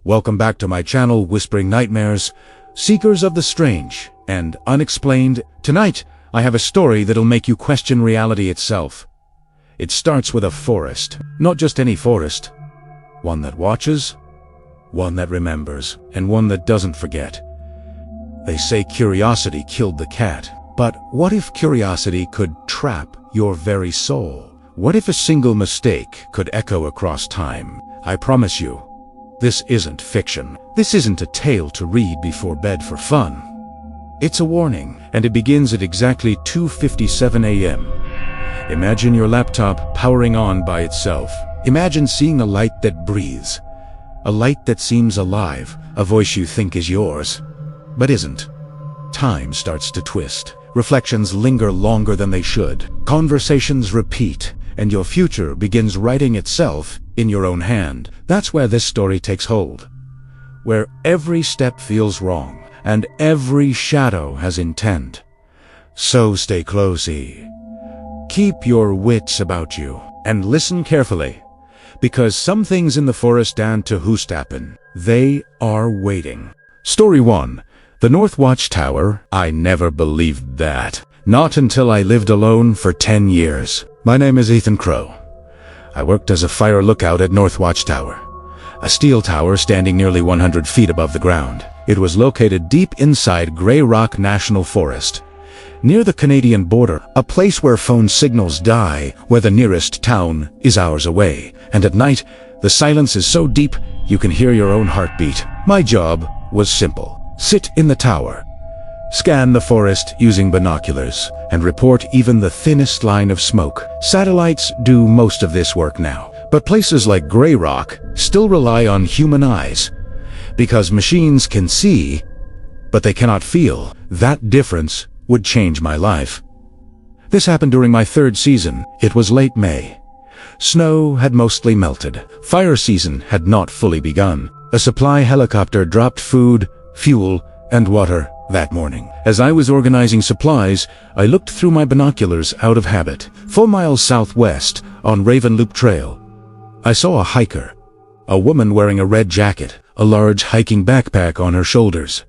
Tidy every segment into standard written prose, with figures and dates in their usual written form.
Welcome back to my channel, Whispering Nightmares, Seekers of the Strange and Unexplained. Tonight, I have a story that'll make you question reality itself. It starts with a forest. Not just any forest. One that watches, one that remembers, and one that doesn't forget. They say curiosity killed the cat. But what if curiosity could trap your very soul? What if a single mistake could echo across time? I promise you, this isn't fiction. This isn't a tale to read before bed for fun. It's a warning, and it begins at exactly 2:57 a.m. Imagine your laptop powering on by itself. Imagine seeing a light that breathes. A light that seems alive, a voice you think is yours, but isn't. Time starts to twist. Reflections linger longer than they should. Conversations repeat, and your future begins writing itself in your own hand. That's where this story takes hold. Where every step feels wrong, and every shadow has intent. So stay closey. Keep your wits about you, and listen carefully. Because some things in the forest stand to Hustappen. They are waiting. Story 1. The North Watchtower. I never believed that. Not until I lived alone for 10 years. My name is Ethan Crow. I worked as a fire lookout at North Watchtower, a steel tower standing nearly 100 feet above the ground. It was located deep inside Grey Rock National Forest, near the Canadian border, a place where phone signals die, where the nearest town is hours away. And at night, the silence is so deep you can hear your own heartbeat. My job was simple. Sit in the tower, scan the forest using binoculars, and report even the thinnest line of smoke. Satellites do most of this work now, but places like Grey Rock still rely on human eyes, because machines can see, but they cannot feel. That difference would change my life. This happened during my 3rd season. It was late May. Snow had mostly melted. Fire season had not fully begun. A supply helicopter dropped food, fuel, and water that morning. As I was organizing supplies, I looked through my binoculars out of habit. 4 miles southwest, on Raven Loop Trail, I saw a hiker. A woman wearing a red jacket, a large hiking backpack on her shoulders.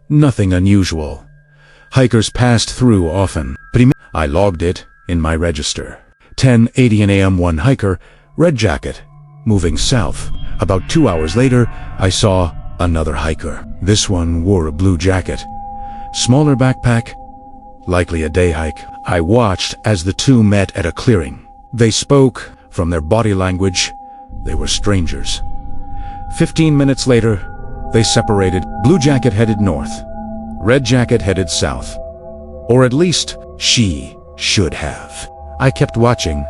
Nothing unusual. Hikers passed through often, but I logged it in my register. 10:80 a.m. One hiker, red jacket, moving south. About 2 hours later, I saw another hiker. This one wore a blue jacket. Smaller backpack, likely a day hike. I watched as the two met at a clearing. They spoke. From their body language, they were strangers. 15 minutes later, they separated. Blue jacket headed north. Red jacket headed south. Or at least, she should have. I kept watching.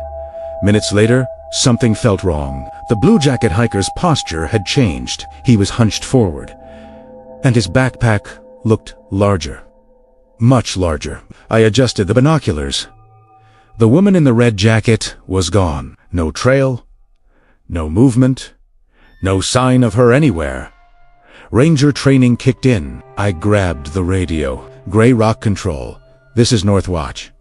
Minutes later, something felt wrong. The blue jacket hiker's posture had changed. He was hunched forward, and his backpack looked larger. Much larger. I adjusted the binoculars. The woman in the red jacket was gone. No trail, no movement, no sign of her anywhere. Ranger training kicked in. I grabbed the radio. Grey Rock Control. This is North Watch.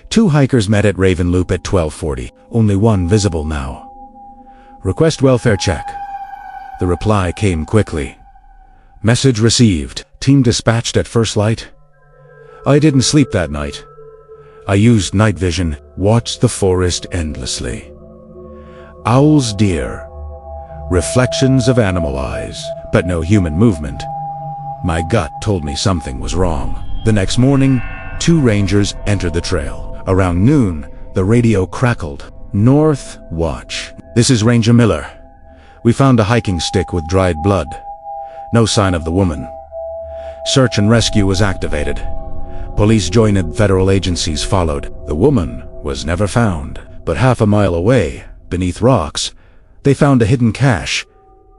2 hikers met at Raven Loop at 12:40. Only one visible now. Request welfare check. The reply came quickly. Message received. Team dispatched at first light. I didn't sleep that night. I used night vision, watched the forest endlessly. Owls, deer, reflections of animal eyes, but no human movement. My gut told me something was wrong. The next morning, 2 rangers entered the trail. Around noon, the radio crackled. North Watch. This is Ranger Miller. We found a hiking stick with dried blood. No sign of the woman. Search and rescue was activated. Police joined, federal agencies followed. The woman was never found. But half a mile away, beneath rocks, they found a hidden cache.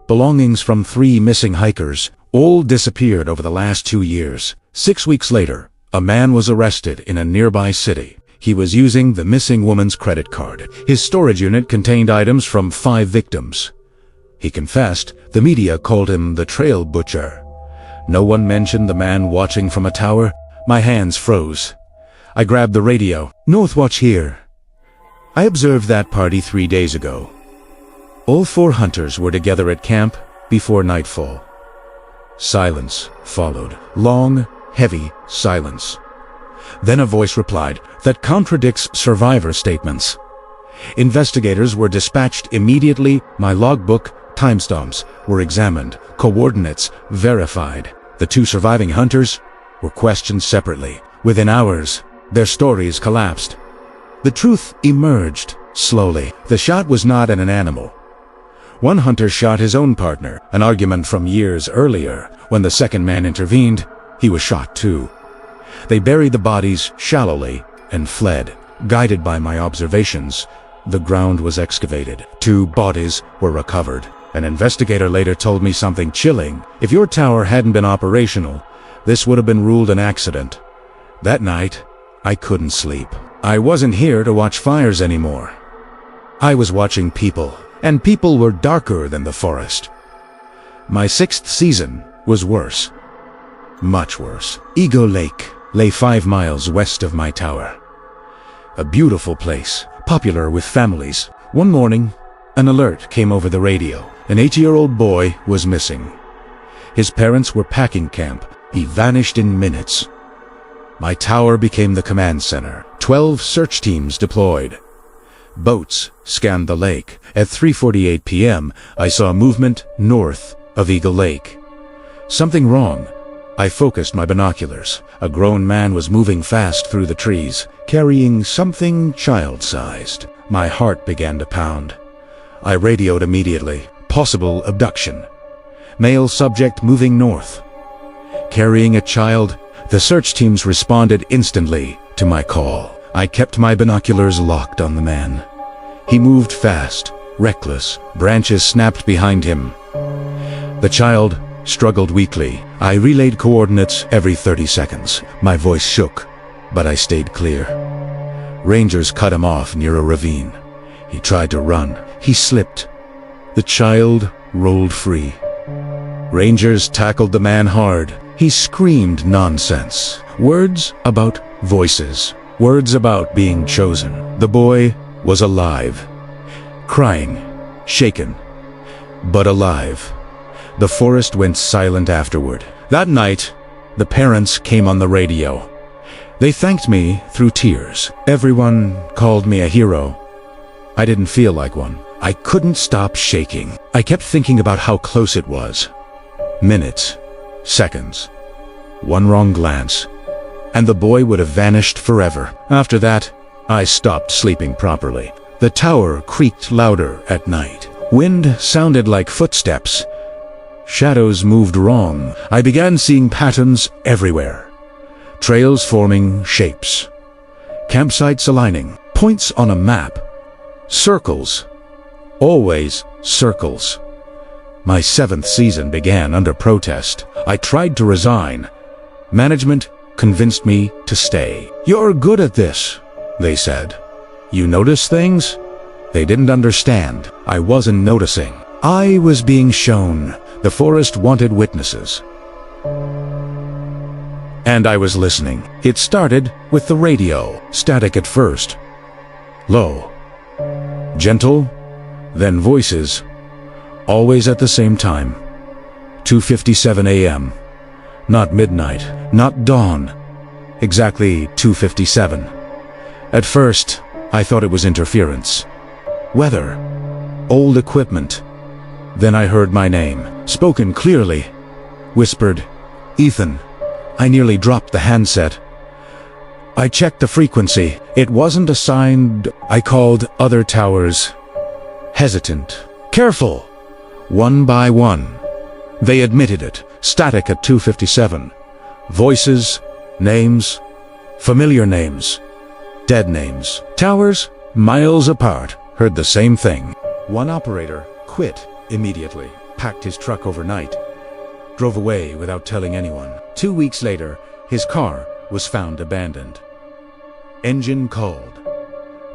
Belongings from 3 missing hikers, all disappeared over the last 2 years. 6 weeks later, a man was arrested in a nearby city. He was using the missing woman's credit card. His storage unit contained items from 5 victims. He confessed. The media called him the Trail Butcher. No one mentioned the man watching from a tower. My hands froze. I grabbed the radio. North Watch here. I observed that party 3 days ago. All 4 hunters were together at camp, before nightfall. Silence followed. Long, heavy silence. Then a voice replied that contradicts survivor statements. Investigators were dispatched immediately. My logbook, timestamps were examined, coordinates verified. The two surviving hunters were questioned separately. Within hours, their stories collapsed. The truth emerged slowly. The shot was not at an animal. One hunter shot his own partner, an argument from years earlier. When the second man intervened, he was shot too. They buried the bodies shallowly and fled. Guided by my observations, the ground was excavated. 2 bodies were recovered. An investigator later told me something chilling. If your tower hadn't been operational, this would have been ruled an accident. That night, I couldn't sleep. I wasn't here to watch fires anymore. I was watching people, and people were darker than the forest. My 6th season was worse. Much worse. Eagle Lake lay 5 miles west of my tower. A beautiful place, popular with families. One morning, an alert came over the radio. An 8-year-old boy was missing. His parents were packing camp. He vanished in minutes. My tower became the command center. 12 search teams deployed. Boats scanned the lake. At 3:48 p.m., I saw movement north of Eagle Lake. Something wrong. I focused my binoculars. A grown man was moving fast through the trees, carrying something child-sized. My heart began to pound. I radioed immediately. Possible abduction. Male subject moving north. Carrying a child. The search teams responded instantly to my call. I kept my binoculars locked on the man. He moved fast, reckless. Branches snapped behind him. The child struggled weakly. I relayed coordinates every 30 seconds. My voice shook, but I stayed clear. Rangers cut him off near a ravine. He tried to run. He slipped. The child rolled free. Rangers tackled the man hard. He screamed nonsense. Words about voices. Words about being chosen. The boy was alive. Crying. Shaken. But alive. The forest went silent afterward. That night, the parents came on the radio. They thanked me through tears. Everyone called me a hero. I didn't feel like one. I couldn't stop shaking. I kept thinking about how close it was. Minutes. Seconds. One wrong glance, and the boy would have vanished forever. After that, I stopped sleeping properly. The tower creaked louder at night. Wind sounded like footsteps. Shadows moved wrong. I began seeing patterns everywhere. Trails forming shapes. Campsites aligning. Points on a map. Circles. Always circles. My 7th season began under protest. I tried to resign. Management convinced me to stay. "You're good at this," they said. "You notice things?" They didn't understand. I wasn't noticing. I was being shown. The forest wanted witnesses. And I was listening. It started with the radio. Static at first. Low. Gentle. Then voices. Always at the same time. 2:57 a.m. Not midnight. Not dawn. Exactly 2:57. At first, I thought it was interference. Weather. Old equipment. Then I heard my name, spoken clearly. Whispered, "Ethan." I nearly dropped the handset. I checked the frequency. It wasn't assigned. I called other towers. Hesitant. Careful. One by one. They admitted it. Static at 2:57. Voices, names, familiar names, dead names. Towers, miles apart, heard the same thing. One operator quit immediately, packed his truck overnight, drove away without telling anyone. 2 weeks later, his car was found abandoned. Engine called.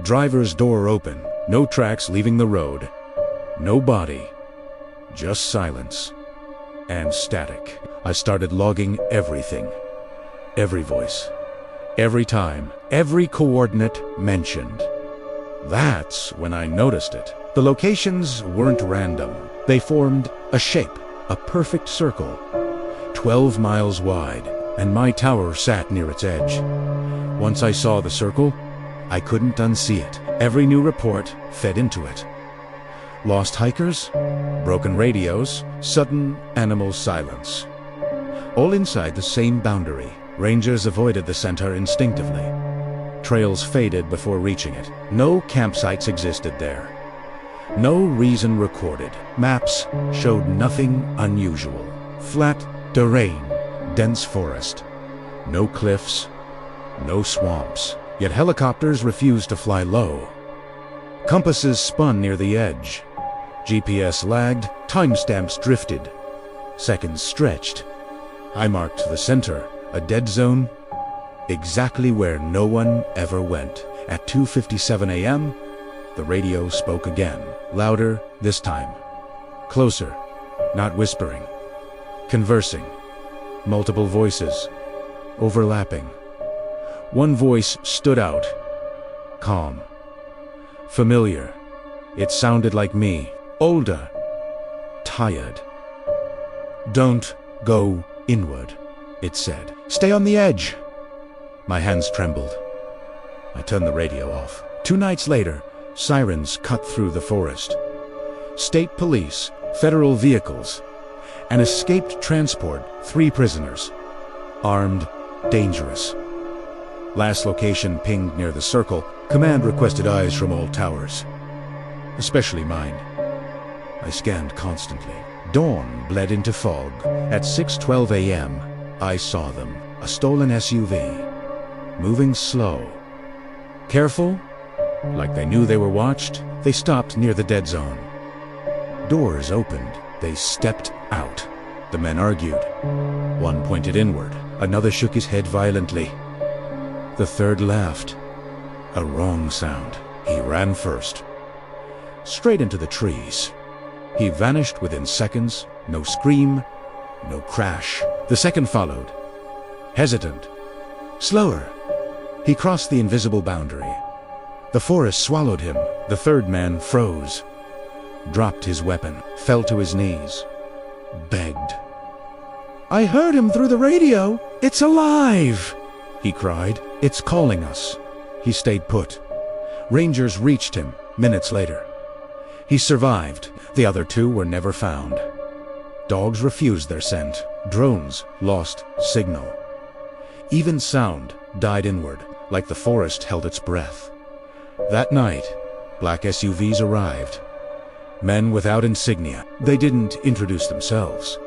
Driver's door open. No tracks leaving the road. No body. Just silence. And static. I started logging everything. Every voice. Every time. Every coordinate mentioned. That's when I noticed it. The locations weren't random. They formed a shape. A perfect circle, 12 miles wide, and my tower sat near its edge. Once I saw the circle, I couldn't unsee it. Every new report fed into it. Lost hikers, broken radios, sudden animal silence. All inside the same boundary. Rangers avoided the center instinctively. Trails faded before reaching it. No campsites existed there. No reason recorded. Maps showed nothing unusual. Flat terrain, dense forest. No cliffs, no swamps. Yet helicopters refused to fly low. Compasses spun near the edge. GPS lagged, timestamps drifted. Seconds stretched. I marked the center, a dead zone, exactly where no one ever went. At 2:57 a.m., the radio spoke again, louder this time. Closer, not whispering. Conversing. Multiple voices, overlapping. One voice stood out, calm, familiar. It sounded like me, older, tired. "Don't go inward," it said. "Stay on the edge." My hands trembled. I turned the radio off. 2 nights later, sirens cut through the forest. State police, federal vehicles, an escaped transport, 3 prisoners. Armed, dangerous. Last location pinged near the circle. Command requested eyes from all towers, especially mine. I scanned constantly. Dawn bled into fog. At 6:12 a.m., I saw them. A stolen SUV. Moving slow. Careful, like they knew they were watched, they stopped near the dead zone. Doors opened. They stepped out. The men argued. One pointed inward. Another shook his head violently. The third laughed. A wrong sound. He ran first. Straight into the trees. He vanished within seconds. No scream, no crash. The second followed. Hesitant. Slower. He crossed the invisible boundary. The forest swallowed him. The third man froze. Dropped his weapon. Fell to his knees. Begged. "I heard him through the radio. It's alive!" he cried. "It's calling us." He stayed put. Rangers reached him minutes later. He survived. The other 2 were never found. Dogs refused their scent. Drones lost signal. Even sound died inward, like the forest held its breath. That night, black SUVs arrived. Men without insignia. They didn't introduce themselves.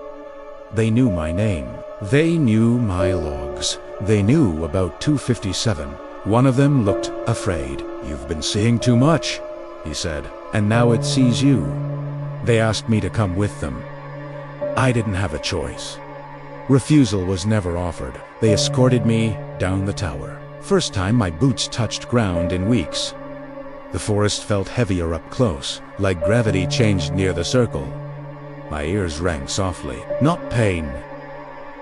They knew my name. They knew my logs. They knew about 257. One of them looked afraid. "You've been seeing too much," he said, "and now it sees you." They asked me to come with them. I didn't have a choice. Refusal was never offered. They escorted me down the tower. First time my boots touched ground in weeks. The forest felt heavier up close, like gravity changed near the circle. My ears rang softly. Not pain.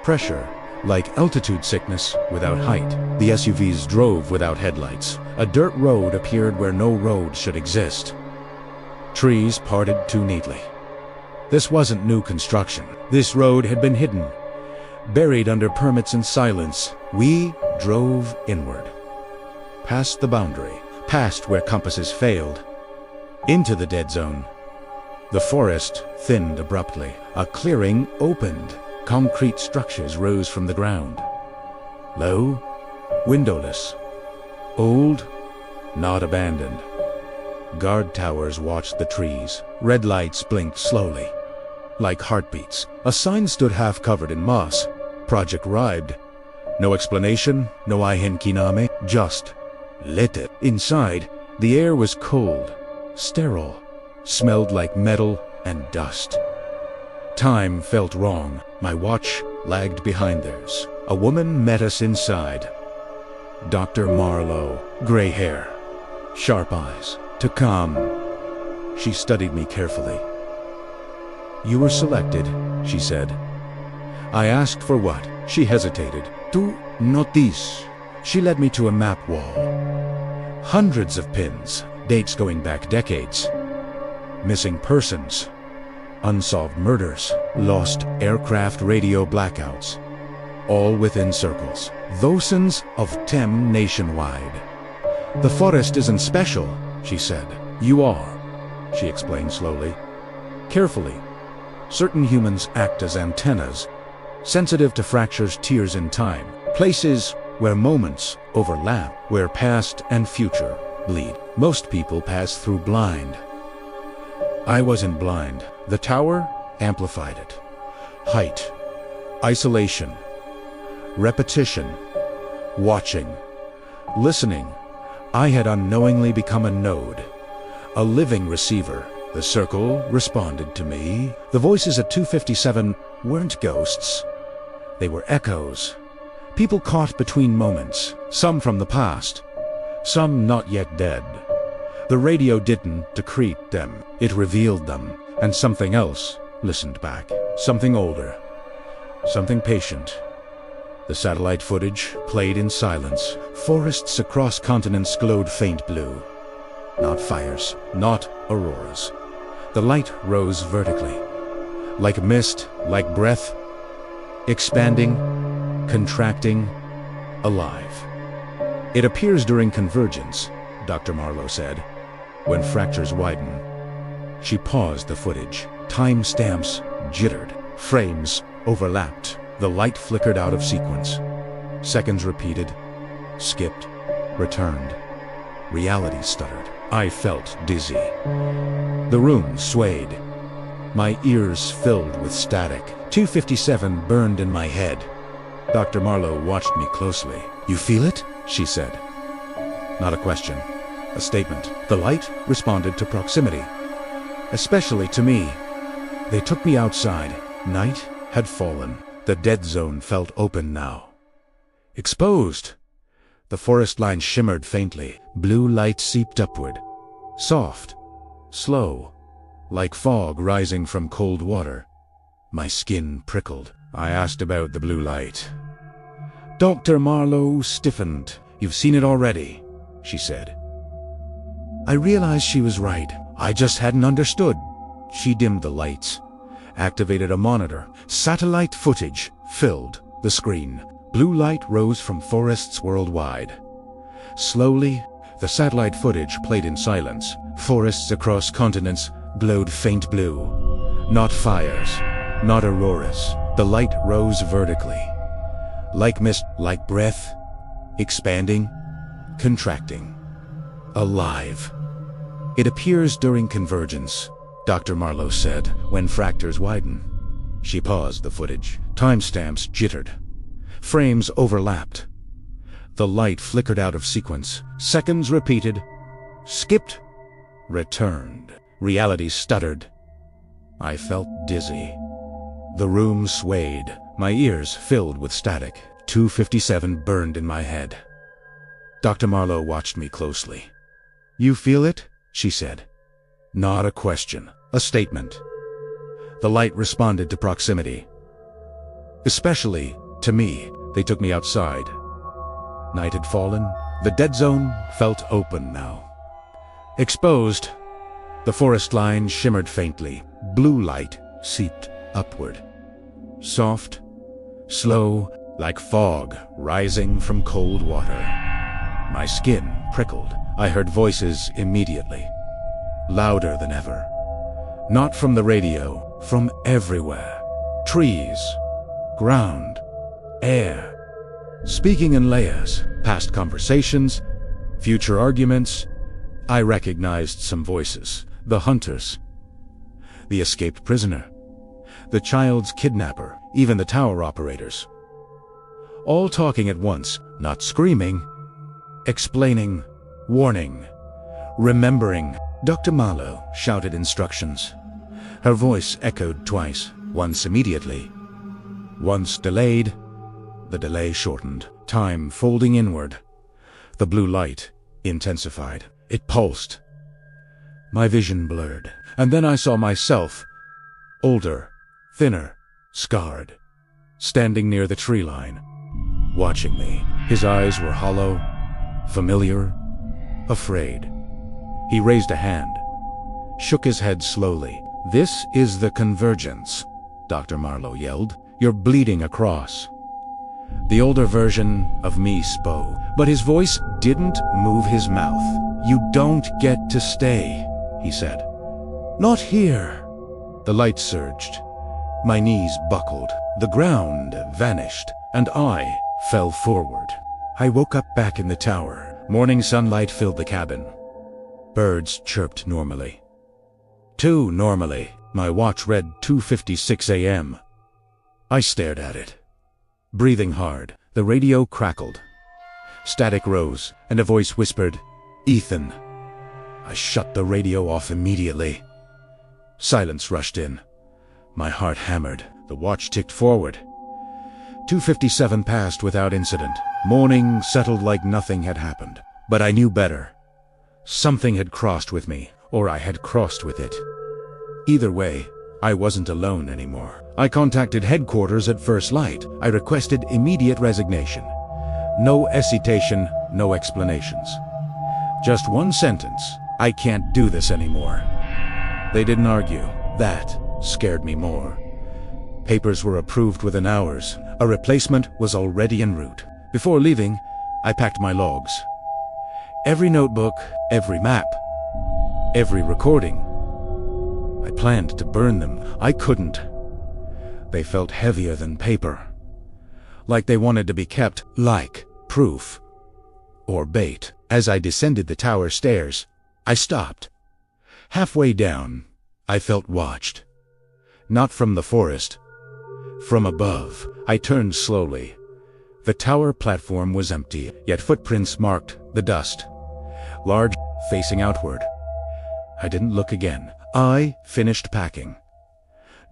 Pressure. Like altitude sickness without height. The SUVs drove without headlights. A dirt road appeared where no road should exist. Trees parted too neatly. This wasn't new construction. This road had been hidden, buried under permits and silence. We drove inward. Past the boundary, past where compasses failed, into the dead zone. The forest thinned abruptly. A clearing opened. Concrete structures rose from the ground. Low, windowless. Old, not abandoned. Guard towers watched the trees. Red lights blinked slowly, like heartbeats. A sign stood half-covered in moss. Project Ribed. No explanation, no Ihenkiname, just lit it. Inside, the air was cold, sterile, smelled like metal and dust. Time felt wrong. My watch lagged behind theirs. A woman met us inside. Dr. Marlowe, gray hair, sharp eyes. To come. She studied me carefully. "You were selected," she said. I asked for what. She hesitated. "Tu notice." She led me to a map wall. Hundreds of pins, dates going back decades. Missing persons. unsolved murders, lost aircraft radio blackouts, all within circles. Thousands of them nationwide. The forest isn't special, she said. You are, she explained slowly. Carefully. Certain humans act as antennas, sensitive to fractures, tears in time, places where moments overlap, where past and future bleed. Most people pass through blind. I wasn't blind. The tower amplified it. Height, isolation, repetition, watching, listening. I had unknowingly become a node, a living receiver. The circle responded to me. The voices at 257 weren't ghosts. They were echoes. People caught between moments, some from the past, some not yet dead. The radio didn't decrete them, it revealed them, and something else listened back. Something older, something patient. The satellite footage played in silence. Forests across continents glowed faint blue. Not fires, not auroras. The light rose vertically, like mist, like breath, expanding, contracting, alive. It appears during convergence, Dr. Marlowe said, when fractures widen. She paused the footage. Timestamps jittered. Frames overlapped. The light flickered out of sequence. Seconds repeated, skipped, returned. Reality stuttered. I felt dizzy. The room swayed. My ears filled with static. 257 burned in my head. Dr. Marlowe watched me closely. You feel it? She said. Not a question, a statement. The light responded to proximity, especially to me. They took me outside. Night had fallen. The dead zone felt open now. Exposed. The forest line shimmered faintly. Blue light seeped upward. Soft, slow, like fog rising from cold water. My skin prickled. I asked about the blue light. Dr. Marlowe stiffened. You've seen it already, she said. I realized she was right. I just hadn't understood. She dimmed the lights, activated a monitor. Satellite footage filled the screen. Blue light rose from forests worldwide. Slowly, the satellite footage played in silence. Forests across continents glowed faint blue. Not fires, not auroras. The light rose vertically, like mist, like breath, expanding, contracting, alive. It appears during convergence, Dr. Marlowe said, when fractures widen. She paused the footage. Timestamps jittered. Frames overlapped. The light flickered out of sequence. Seconds repeated, skipped, returned. Reality stuttered. I felt dizzy. The room swayed. My ears filled with static. 257 burned in my head. Dr. Marlowe watched me closely. You feel it? She said. Not a question, a statement. The light responded to proximity. Especially to me. They took me outside. Night had fallen. The dead zone felt open now. Exposed. The forest line shimmered faintly. Blue light seeped upward. Soft, slow, like fog rising from cold water. My skin prickled. I heard voices immediately, louder than ever. Not from the radio, from everywhere. Trees, ground, air. Speaking in layers, past conversations, future arguments. I recognized some voices. The hunters, the escaped prisoner, the child's kidnapper, even the tower operators. All talking at once, not screaming, explaining, warning, remembering. Dr. Marlowe shouted instructions. Her voice echoed twice, once immediately, once delayed. The delay shortened, time folding inward. The blue light intensified. It pulsed. My vision blurred, and then I saw myself, older, thinner, scarred, standing near the tree line, watching me. His eyes were hollow, familiar, afraid. He raised a hand, shook his head slowly, "This is the convergence," Dr. Marlowe yelled. "You're bleeding across." The older version of me spoke, but his voice didn't move his mouth. "You don't get to stay," he said. "Not here." The light surged. My knees buckled. The ground vanished, and I fell forward. I woke up back in the tower. Morning sunlight filled the cabin. Birds chirped normally. Too normally. My watch read 2:56 a.m. I stared at it. Breathing hard, the radio crackled. Static rose, and a voice whispered, "Ethan." I shut the radio off immediately. Silence rushed in. My heart hammered. The watch ticked forward. 2:57 passed without incident. Morning settled like nothing had happened. But I knew better. Something had crossed with me, or I had crossed with it. Either way, I wasn't alone anymore. I contacted headquarters at first light. I requested immediate resignation. No hesitation, no explanations. Just one sentence: "I can't do this anymore." They didn't argue. That scared me more. Papers were approved within hours. A replacement was already en route. Before leaving, I packed my logs. Every notebook, every map, every recording. I planned to burn them. I couldn't. They felt heavier than paper. Like they wanted to be kept, like proof or bait. As I descended the tower stairs, I stopped. Halfway down, I felt watched. Not from the forest. From above. I turned slowly. The tower platform was empty, yet footprints marked the dust. Large, facing outward. I didn't look again. I finished packing.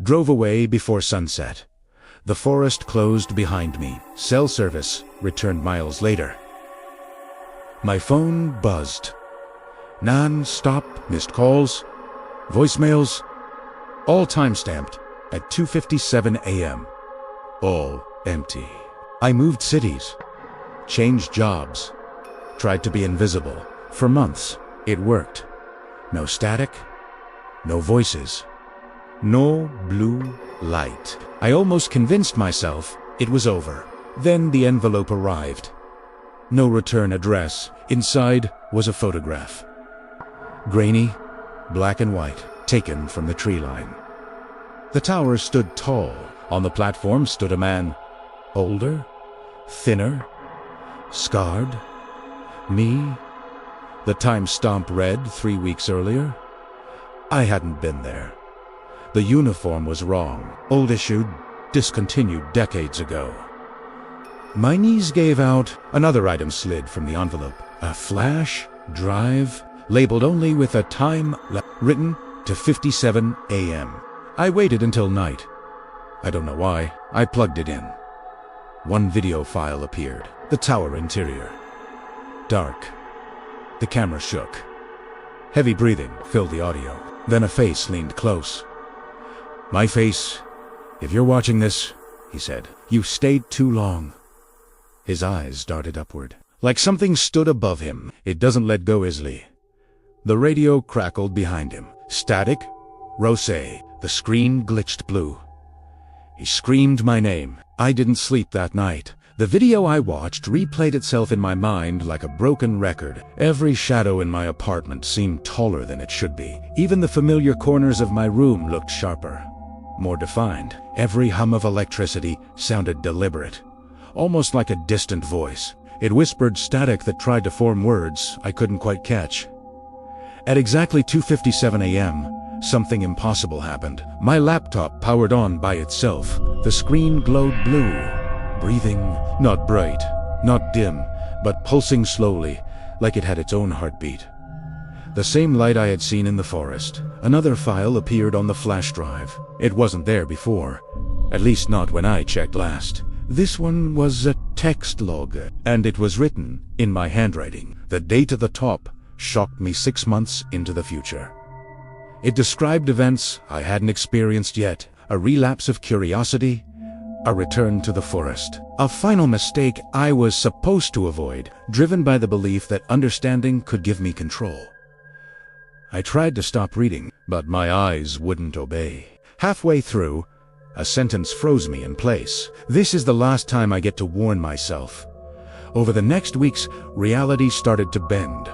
Drove away before sunset. The forest closed behind me. Cell service returned miles later. My phone buzzed. Non-stop missed calls, voicemails, all time-stamped at 2:57 a.m. All empty. I moved cities, changed jobs, tried to be invisible. For months, it worked. No static, no voices, no blue light. I almost convinced myself it was over. Then the envelope arrived. No return address. Inside was a photograph. Grainy, black and white, taken from the tree line. The tower stood tall. On the platform stood a man. Older, thinner, scarred. Me. The time stamp read 3 weeks earlier. I hadn't been there. The uniform was wrong. Old issued, discontinued decades ago. My knees gave out. Another item slid from the envelope. A flash drive, labeled only with a time written to 57 a.m. I waited until night. I don't know why. I plugged it in. One video file appeared. The tower interior. Dark. The camera shook. Heavy breathing filled the audio. Then a face leaned close. "My face. If you're watching this," he said, "you stayed too long." His eyes darted upward. Like something stood above him. It doesn't let go easily. The radio crackled behind him. Static. Rosé. The screen glitched blue. He screamed my name. I didn't sleep that night. The video I watched replayed itself in my mind like a broken record. Every shadow in my apartment seemed taller than it should be. Even the familiar corners of my room looked sharper, more defined. Every hum of electricity sounded deliberate, almost like a distant voice. It whispered static that tried to form words I couldn't quite catch. At exactly 2:57 a.m., something impossible happened. My laptop powered on by itself. The screen glowed blue. Breathing, not bright, not dim, but pulsing slowly, like it had its own heartbeat. The same light I had seen in the forest. Another file appeared on the flash drive. It wasn't there before, at least not when I checked last. This one was a text log, and it was written in my handwriting. The date at the top shocked me 6 months into the future. It described events I hadn't experienced yet, a relapse of curiosity, a return to the forest. A final mistake I was supposed to avoid, driven by the belief that understanding could give me control. I tried to stop reading, but my eyes wouldn't obey. Halfway through, a sentence froze me in place. This is the last time I get to warn myself. Over the next weeks, reality started to bend.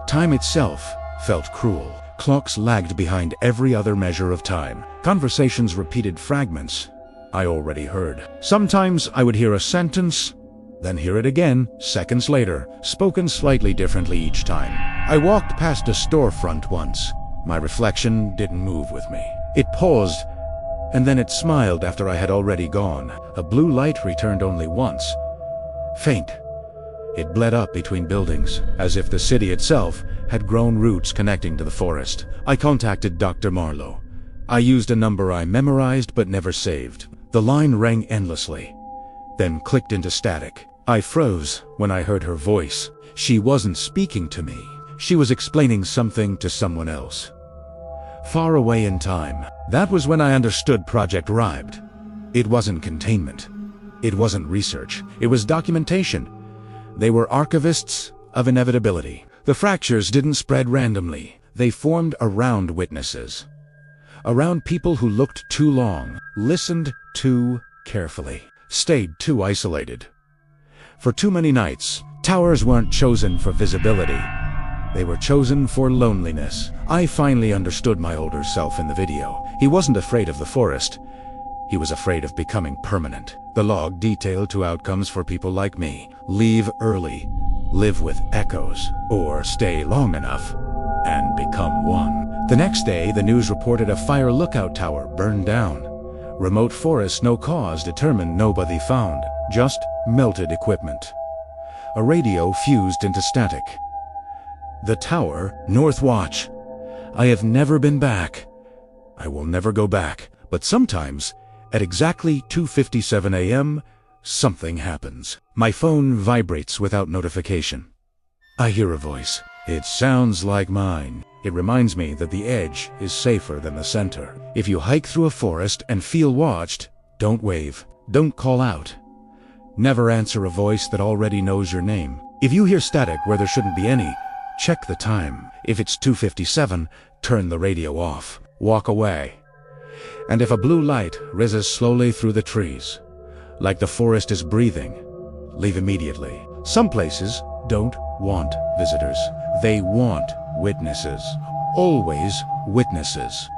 Time itself felt cruel. Clocks lagged behind every other measure of time. Conversations repeated fragments I already heard. Sometimes I would hear a sentence, then hear it again seconds later, spoken slightly differently each time. I walked past a storefront once. My reflection didn't move with me. It paused, and then it smiled after I had already gone. A blue light returned only once. Faint. It bled up between buildings, as if the city itself had grown roots connecting to the forest. I contacted Dr. Marlowe. I used a number I memorized but never saved. The line rang endlessly, then clicked into static. I froze when I heard her voice. She wasn't speaking to me. She was explaining something to someone else. Far away in time. That was when I understood Project Ribed. It wasn't containment. It wasn't research. It was documentation. They were archivists of inevitability. The fractures didn't spread randomly. They formed around witnesses. Around people who looked too long, listened too carefully, stayed too isolated. For too many nights, towers weren't chosen for visibility. They were chosen for loneliness. I finally understood my older self in the video. He wasn't afraid of the forest. He was afraid of becoming permanent. The log detailed two outcomes for people like me. Leave early, live with echoes, or stay long enough and become one. The next day, the news reported a fire lookout tower burned down. Remote forest, no cause determined, nobody found. Just melted equipment. A radio fused into static. The tower, North Watch. I have never been back. I will never go back. But sometimes, at exactly 2:57 a.m., something happens. My phone vibrates without notification. I hear a voice. It sounds like mine. It reminds me that the edge is safer than the center. If you hike through a forest and feel watched, don't wave. Don't call out. Never answer a voice that already knows your name. If you hear static where there shouldn't be any, check the time. If it's 2:57, turn the radio off. Walk away. And if a blue light rises slowly through the trees, like the forest is breathing, leave immediately. Some places don't want visitors. They want witnesses. Always witnesses.